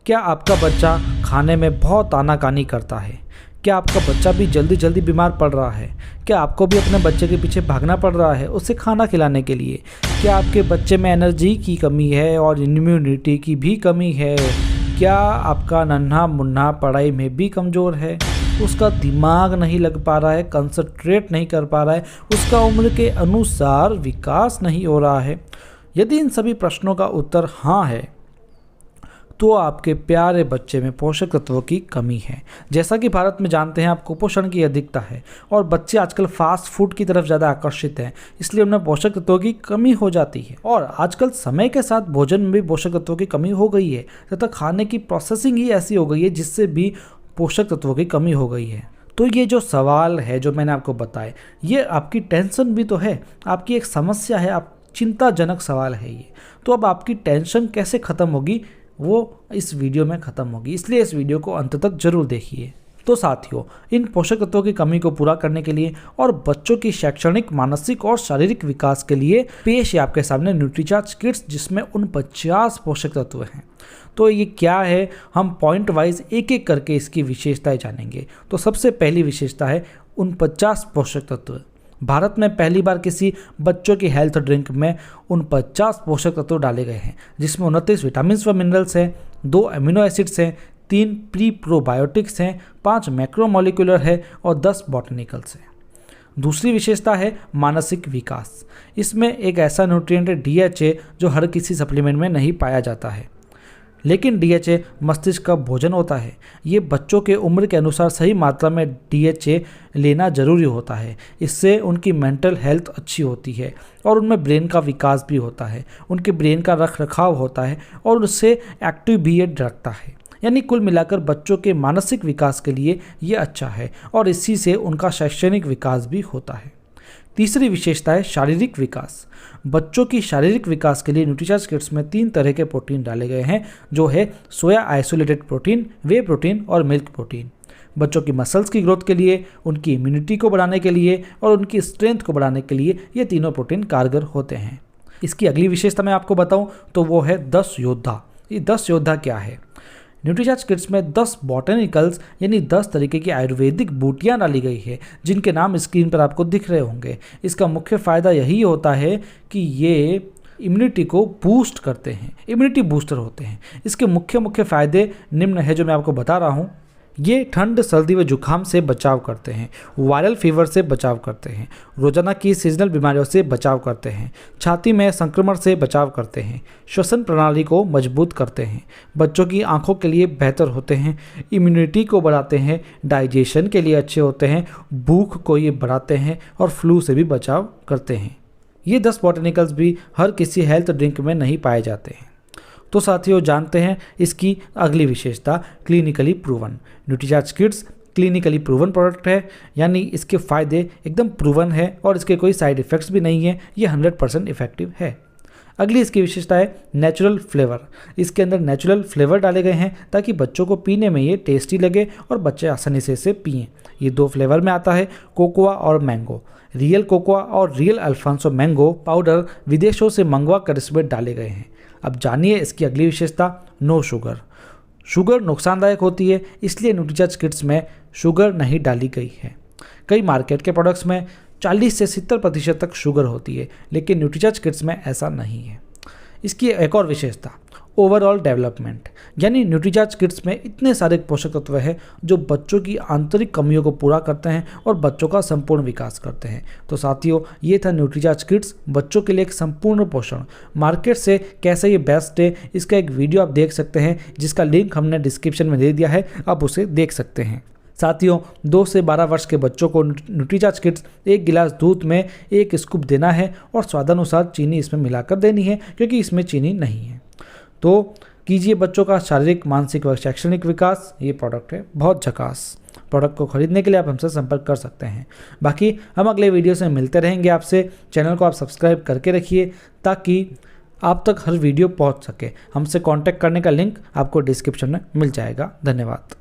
क्या आपका बच्चा खाने में बहुत आनाकानी करता है? क्या आपका बच्चा भी जल्दी जल्दी बीमार पड़ रहा है? क्या आपको भी अपने बच्चे के पीछे भागना पड़ रहा है उसे खाना खिलाने के लिए? क्या आपके बच्चे में एनर्जी की कमी है और इम्यूनिटी की भी कमी है? क्या आपका नन्हा मुन्ना पढ़ाई में भी कमज़ोर है? उसका दिमाग नहीं लग पा रहा है, कंसंट्रेट नहीं कर पा रहा है, उसका उम्र के अनुसार विकास नहीं हो रहा है? यदि इन सभी प्रश्नों का उत्तर हाँ है तो आपके प्यारे बच्चे में पोषक तत्वों की कमी है। जैसा कि भारत में जानते हैं आप कुपोषण की अधिकता है और बच्चे आजकल फास्ट फूड की तरफ ज़्यादा आकर्षित हैं, इसलिए उनमें पोषक तत्वों की कमी हो जाती है। और आजकल समय के साथ भोजन में भी पोषक तत्वों की कमी हो गई है तथा खाने की प्रोसेसिंग ही ऐसी हो गई है जिससे भी पोषक तत्वों की कमी हो गई है। तो ये जो सवाल है जो मैंने आपको बताया, ये आपकी टेंशन भी तो है, आपकी एक समस्या है, आप चिंताजनक सवाल है ये। तो अब आपकी टेंशन कैसे ख़त्म होगी वो इस वीडियो में ख़त्म होगी, इसलिए इस वीडियो को अंत तक जरूर देखिए। तो साथियों, इन पोषक तत्वों की कमी को पूरा करने के लिए और बच्चों की शैक्षणिक, मानसिक और शारीरिक विकास के लिए पेश है आपके सामने न्यूट्रीचार्ज किट्स, जिसमें 49 पोषक तत्व हैं। तो ये क्या है, हम पॉइंट वाइज एक एक करके इसकी विशेषताएं जानेंगे। तो सबसे पहली विशेषता है 49 पोषक तत्व। भारत में पहली बार किसी बच्चों की हेल्थ ड्रिंक में 49 पोषक तत्व डाले गए हैं, जिसमें 29 विटामिन व मिनरल्स हैं, 2 अमीनो एसिड्स हैं, 3 प्री प्रोबायोटिक्स हैं, 5 मैक्रोमोलिकुलर है और 10 बॉटनिकल्स हैं। दूसरी विशेषता है मानसिक विकास। इसमें एक ऐसा न्यूट्रिएंट है DHA जो हर किसी सप्लीमेंट में नहीं पाया जाता है, लेकिन DHA मस्तिष्क का भोजन होता है। ये बच्चों के उम्र के अनुसार सही मात्रा में DHA लेना जरूरी होता है। इससे उनकी मेंटल हेल्थ अच्छी होती है और उनमें ब्रेन का विकास भी होता है, उनके ब्रेन का रख रखाव होता है और उससे एक्टिव भी ये रखता है। यानी कुल मिलाकर बच्चों के मानसिक विकास के लिए ये अच्छा है और इसी से उनका शैक्षणिक विकास भी होता है। तीसरी विशेषता है शारीरिक विकास। बच्चों की शारीरिक विकास के लिए न्यूट्रीचार्ज किट्स में 3 तरह के प्रोटीन डाले गए हैं, जो है सोया आइसोलेटेड प्रोटीन, वे प्रोटीन और मिल्क प्रोटीन। बच्चों की मसल्स की ग्रोथ के लिए, उनकी इम्यूनिटी को बढ़ाने के लिए और उनकी स्ट्रेंथ को बढ़ाने के लिए ये तीनों प्रोटीन कारगर होते हैं। इसकी अगली विशेषता मैं आपको बताऊं तो वो है 10 योद्धा। ये 10 योद्धा क्या है? न्यूट्रीचार्ज किट्स में 10 बॉटनिकल्स यानी 10 तरीके की आयुर्वेदिक बूटियाँ डाली गई है, जिनके नाम स्क्रीन पर आपको दिख रहे होंगे। इसका मुख्य फ़ायदा यही होता है कि ये इम्यूनिटी को बूस्ट करते हैं, इम्यूनिटी बूस्टर होते हैं। इसके मुख्य फ़ायदे निम्न है जो मैं आपको बता रहा हूँ। ये ठंड, सर्दी व जुकाम से बचाव करते हैं, वायरल फीवर से बचाव करते हैं, रोजाना की सीजनल बीमारियों से बचाव करते हैं, छाती में संक्रमण से बचाव करते हैं, श्वसन प्रणाली को मजबूत करते हैं, बच्चों की आंखों के लिए बेहतर होते हैं, इम्यूनिटी को बढ़ाते हैं, डाइजेशन के लिए अच्छे होते हैं, भूख को ये बढ़ाते हैं और फ्लू से भी बचाव करते हैं। ये 10 बॉटनिकल्स भी हर किसी हेल्थ ड्रिंक में नहीं पाए जाते हैं। तो साथियों, जानते हैं इसकी अगली विशेषता, clinically proven. Nutricharge kits clinically proven product है, यानी इसके फ़ायदे एकदम प्रूवन है और इसके कोई साइड इफ़ेक्ट्स भी नहीं है। ये 100% इफेक्टिव है। अगली इसकी विशेषता है नेचुरल फ्लेवर। इसके अंदर नेचुरल फ्लेवर डाले गए हैं ताकि बच्चों को पीने में ये टेस्टी लगे और बच्चे आसानी से इसे पिएँ। ये 2 फ्लेवर में आता है, कोकोआ और मैंगो। रियल कोकोआ और रियल अल्फांसो मैंगो पाउडर विदेशों से मंगवा कर इसमें डाले गए हैं। अब जानिए इसकी अगली विशेषता, नो शुगर। शुगर नुकसानदायक होती है, इसलिए न्यूट्रीचार्ज किट्स में शुगर नहीं डाली गई है। कई मार्केट के प्रोडक्ट्स में 40 से 70% तक शुगर होती है, लेकिन न्यूट्रीचार्ज किट्स में ऐसा नहीं है। इसकी एक और विशेषता, ओवरऑल डेवलपमेंट, यानी न्यूट्रीचार्ज किट्स में इतने सारे पोषक तत्व हैं जो बच्चों की आंतरिक कमियों को पूरा करते हैं और बच्चों का संपूर्ण विकास करते हैं। तो साथियों, ये था न्यूट्रीचार्ज किट्स, बच्चों के लिए एक संपूर्ण पोषण। मार्केट से कैसे ये बेस्ट है, इसका एक वीडियो आप देख सकते हैं, जिसका लिंक हमने डिस्क्रिप्शन में दे दिया है, आप उसे देख सकते हैं। साथियों, 2 से 12 वर्ष के बच्चों को न्यूट्रीचार्ज किट्स 1 गिलास दूध में 1 स्कूप देना है और स्वादानुसार चीनी इसमें मिलाकर देनी है, क्योंकि इसमें चीनी नहीं है। तो कीजिए बच्चों का शारीरिक, मानसिक व शैक्षणिक विकास। ये प्रोडक्ट है बहुत झकास। प्रोडक्ट को खरीदने के लिए आप हमसे संपर्क कर सकते हैं। बाकी हम अगले वीडियो से मिलते रहेंगे आपसे। चैनल को आप सब्सक्राइब करके रखिए ताकि आप तक हर वीडियो पहुंच सके। हमसे कांटेक्ट करने का लिंक आपको डिस्क्रिप्शन में मिल जाएगा। धन्यवाद।